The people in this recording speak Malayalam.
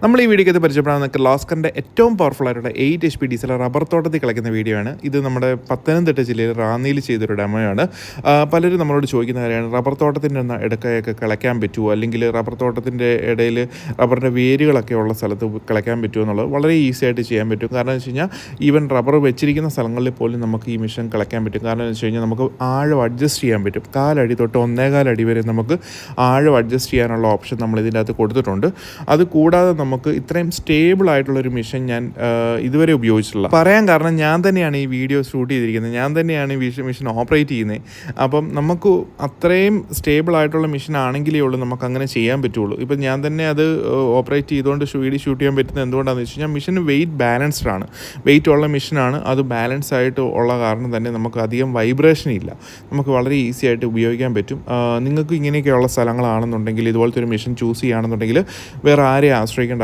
നമ്മൾ ഈ വീഡിയോയ്ക്ക് പരിചയപ്പെടാൻ കിർലോസ്കറിൻ്റെ ഏറ്റവും പവർഫുൾ ആയിട്ടുള്ള 8 HP ഡീസൽ റബ്ബർ തോട്ടത്തിൽ കളിക്കുന്ന വീഡിയോ ആണ്. ഇത് നമ്മുടെ പത്തനംതിട്ട ജില്ലയിൽ റാന്നിയിൽ ചെയ്തൊരു ഡെമോയാണ്. പലരും നമ്മളോട് ചോദിക്കുന്ന കാര്യമാണ്, റബ്ബർ തോട്ടത്തിൻ്റെ ഇടയ്ക്കൊക്കെ കളയ്ക്കാൻ പറ്റുമോ, അല്ലെങ്കിൽ റബ്ബർ തോട്ടത്തിൻ്റെ ഇടയിൽ റബ്ബറിൻ്റെ വേരുകളൊക്കെ ഉള്ള സ്ഥലത്ത് കളയ്ക്കാൻ പറ്റുമോ എന്നുള്ളത് വളരെ ഈസി ആയിട്ട് ചെയ്യാൻ പറ്റും. കാരണം എന്ന് വെച്ച് കഴിഞ്ഞാൽ ഈവൻ റബ്ബർ വെച്ചിരിക്കുന്ന സ്ഥലങ്ങളിൽ പോലും നമുക്ക് ഈ മെഷീൻ കളയ്ക്കാൻ പറ്റും. കാരണം എന്ന് വെച്ച് കഴിഞ്ഞാൽ നമുക്ക് ആഴം അഡ്ജസ്റ്റ് ചെയ്യാൻ പറ്റും. 4 അടി തൊട്ട് 1.25 അടി വരെ നമുക്ക് ആഴം അഡ്ജസ്റ്റ് ചെയ്യാനുള്ള ഓപ്ഷൻ നമ്മൾ ഇതിൻ്റെ അകത്ത് കൊടുത്തിട്ടുണ്ട്. അത് കൂടാതെ നമുക്ക് ഇത്രയും സ്റ്റേബിൾ ആയിട്ടുള്ളൊരു മെഷീൻ ഞാൻ ഇതുവരെ ഉപയോഗിച്ചിട്ടില്ല. പറയാൻ കാരണം ഞാൻ തന്നെയാണ് ഈ വീഡിയോ ഷൂട്ട് ചെയ്തിരിക്കുന്നത്, ഞാൻ തന്നെയാണ് ഈ മെഷീൻ ഓപ്പറേറ്റ് ചെയ്യുന്നത്. അപ്പം നമുക്ക് അത്രയും സ്റ്റേബിൾ ആയിട്ടുള്ള മെഷീൻ ആണെങ്കിലേ ഉള്ളൂ നമുക്ക് അങ്ങനെ ചെയ്യാൻ പറ്റുള്ളൂ. ഇപ്പം ഞാൻ തന്നെ അത് ഓപ്പറേറ്റ് ചെയ്തുകൊണ്ട് വീഡിയോ ഷൂട്ട് ചെയ്യാൻ പറ്റുന്നത് എന്തുകൊണ്ടാണെന്ന് വെച്ച് കഴിഞ്ഞാൽ മെഷീൻ വെയിറ്റ് ബാലൻസ്ഡ് ആണ്, വെയിറ്റ് ഉള്ള മെഷീനാണ്. അത് ബാലൻസ് ആയിട്ട് ഉള്ള കാരണം തന്നെ നമുക്ക് അധികം വൈബ്രേഷൻ ഇല്ല, നമുക്ക് വളരെ ഈസി ആയിട്ട് ഉപയോഗിക്കാൻ പറ്റും. നിങ്ങൾക്ക് ഇങ്ങനെയൊക്കെയുള്ള സ്ഥലങ്ങളാണെന്നുണ്ടെങ്കിൽ, ഇതുപോലത്തെ ഒരു മെഷീൻ ചൂസ് ചെയ്യുകയാണെന്നുണ്ടെങ്കിൽ വേറെ ആരെയും ആശ്രയിക്കേണ്ട